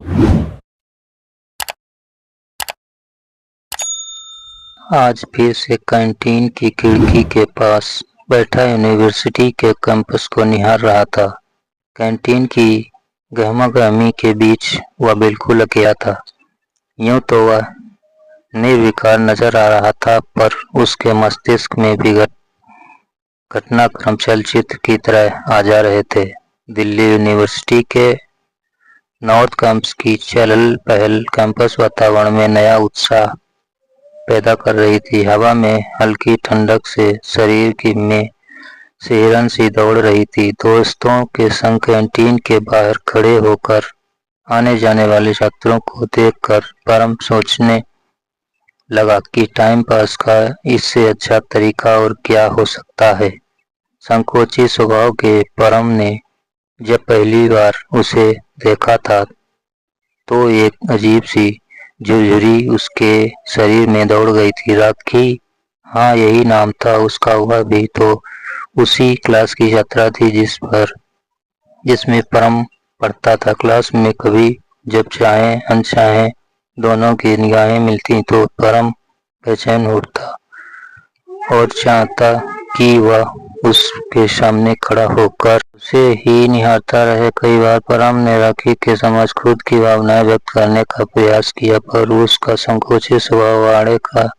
आज फिर से कैंटीन की खिड़की के पास बैठा यूनिवर्सिटी के कैंपस को निहार रहा था। कैंटीन की गहमा-गहमी के बीच वह बिल्कुल अकेला था। यूं तो वह निर्विकार नजर आ रहा था, पर उसके मस्तिष्क में भी घटनाक्रम चलचित्र की तरह आ जा रहे थे। दिल्ली यूनिवर्सिटी के नॉर्थ कैंपस की चहल-पहल कैंपस वातावरण में नया उत्साह पैदा कर रही थी। हवा में हल्की ठंडक से शरीर में सिहरन सी दौड़ रही थी। दोस्तों के संग कैंटीन के बाहर खड़े होकर आने जाने वाले छात्रों को देखकर परम सोचने लगा कि टाइम पास का इससे अच्छा तरीका और क्या हो सकता है। संकोची स्वभाव के परम ने जब पहली बार उसे देखा था तो एक अजीब सी झुरझुरी उसके शरीर में दौड़ गई थी। राखी, हाँ यही नाम था उसका। वह भी तो उसी क्लास की छात्रा थी जिसमें परम पढ़ता था। क्लास में कभी जब चाहे अनचाहे दोनों की निगाहें मिलती तो परम बेचैन उठता और चाहता कि वह उसके सामने खड़ा होकर उसे ही निहारता रहे। कई बार परम ने राखी के समक्ष खुद की भावनाएं व्यक्त करने का प्रयास किया, पर उसका संकोची स्वभाव आड़े आ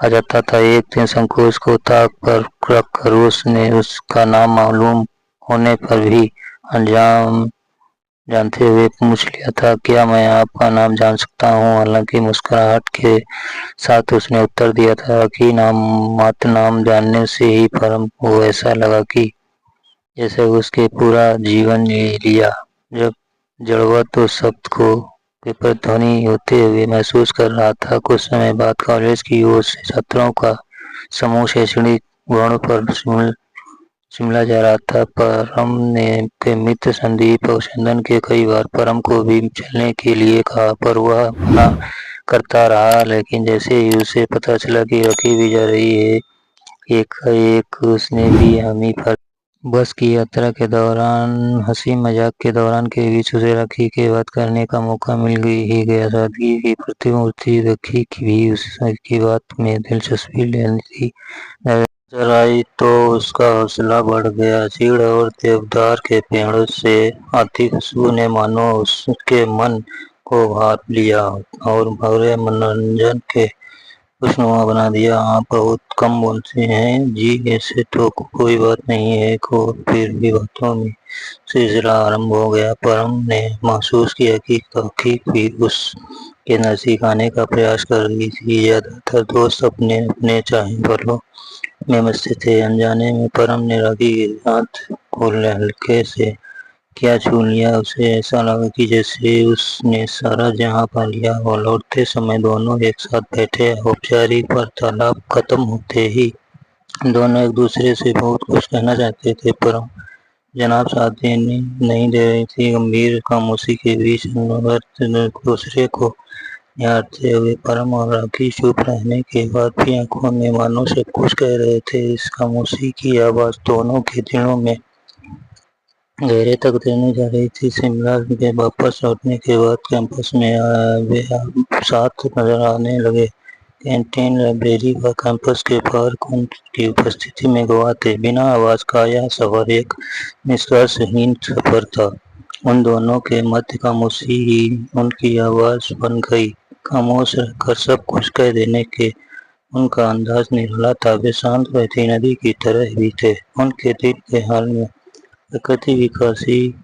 जाता था। एक दिन संकोच को ताक पर रखकर उसने उसका नाम मालूम होने पर भी अनजान जानते हुए पूछ लिया था, क्या मैं आपका नाम जान सकता हूँ? हालांकि मुस्कुराहट के साथ उसने उत्तर दिया था, राखी। मात्र नाम जानने से ही परम को ऐसा लगा कि जैसे उसके पूरा जीवन ले लिया। जब जड़वत उस शब्द को विप्रध्वनि होते हुए महसूस कर रहा था। कुछ समय बाद कॉलेज की ओर से छात्रों का समूह शैक्षणिक भवन पर शिमला जा रहा था। परम ने के मित्र संदीप और चंदन के कई बार परम को भी चलने के लिए कहा, पर वह मना करता रहा। लेकिन जैसे ही उसे पता चला कि राखी भी जा रही है, एकाएक उसने भी हामी भर। बस की यात्रा के दौरान हंसी मजाक के दौरान के बीच उसे राखी की बात करने का मौका मिल ही गया। सादगी की प्रतिमूर्ति राखी की भी उसकी बात में दिलचस्पी लेती नजर आई तो उसका हौसला बढ़ गया। चीड़ और देवदार के पेड़ों से आती खुशबू ने मानो उसके मन को भाप लिया और भरे मनोरंजन के खुशनुमा बना दिया। आप बहुत कम बोलते हैं जी। ऐसे तो कोई बात नहीं है को फिर भी बातों में सिलसिला आरंभ हो गया। परम ने महसूस किया कि राखी भी उसके नजदीक आने का प्रयास कर रही थी। ज्यादातर दोस्त अपने अपने चाहे पलों में मस्ती थे। अनजाने में परम ने राखी के हाथ को हल्के से क्या छू लिया। उसे ऐसा लगा कि जैसे उसने सारा जहां पा लिया हो। लौटते समय दोनों एक साथ बैठे। औपचारिक वार्तालाप खत्म होते ही दोनों एक दूसरे से बहुत कुछ कहना चाहते थे, पर जनाब साथ देने नहीं दे रही थी। गंभीर खामोशी के बीच दूसरे को निहारते हुए परम और राखी चुप रहने के बाद भी आंखों में मानो सब कुछ कह रहे थे। इस खामोशी की आवाज दोनों के दिलों में गहरे तक देने जा रही थी। शिमला के वापस लौटने के बाद कैंपस में वे साथ नजर आने लगे। कैंटीन, लाइब्रेरी व कैंपस के बाहर उनकी उपस्थिति में गवाह थे। बिना आवाज का यह सफर एक निष्कर्षहीन सफर था। उन दोनों के मध्य खामोशी ही उनकी आवाज बन गई। खामोश रहकर सब कुछ कह देने के उनका अंदाज निराला था। वे शांत बहती नदी की तरह भी थे। उनके दिल के हाल में प्रकृति विकासी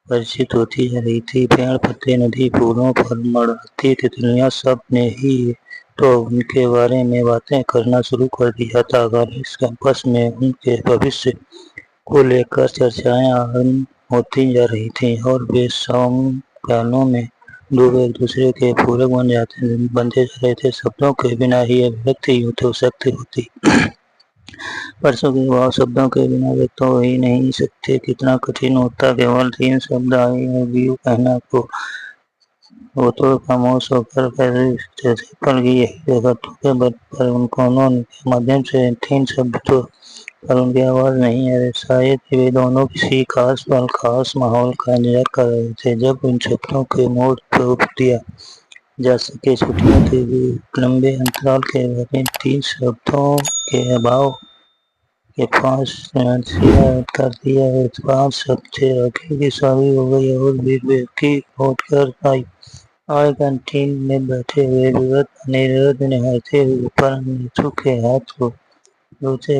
परिचित होती जा रही थी। पेड़ पत्ते, नदी, फूलों पर मड़राती तितलियां, सब ने ही तो उनके बारे में बातें करना शुरू कर दिया था। कॉलेज कैंपस में उनके भविष्य को लेकर चर्चाएं आरंभ होती जा रही थीं और वे ख्यालों में डूबे एक दूसरे के पूरक बनते जा रहे थे। शब्दों के बिना ही अभिव्यक्ति यूं तो शक्ति होती, परसों के भाव शब्दों के बिना व्यक्त हो ही नहीं सकते। कितना कठिन होता केवल 3 शब्द आई लव यू कहना को। वो तो खामोश होकर कैसे थे, पल की यही जगह के बल पर उन्होंने के माध्यम से 3 शब्द तो पर उनकी आवाज़ नहीं आ रही। शायद वे दोनों किसी खास पल, खास माहौल का इंतजार कर रहे थे, जब उन सपनों के मोड़ तोड़ दिया जा सके। छुट्टियों के भी लंबे अंतराल के बाद इन 3 शब्दों के अभाव के 5 मिनट सिवा कर दिया है। 5 शब्द थे, आखिर की शादी हो गई और फिर बेकी लौट कर आई। आज कैंटीन में बैठे हुए विगत अनिरुद्ध निहारते हुए पर नीतू के हाथ को धोते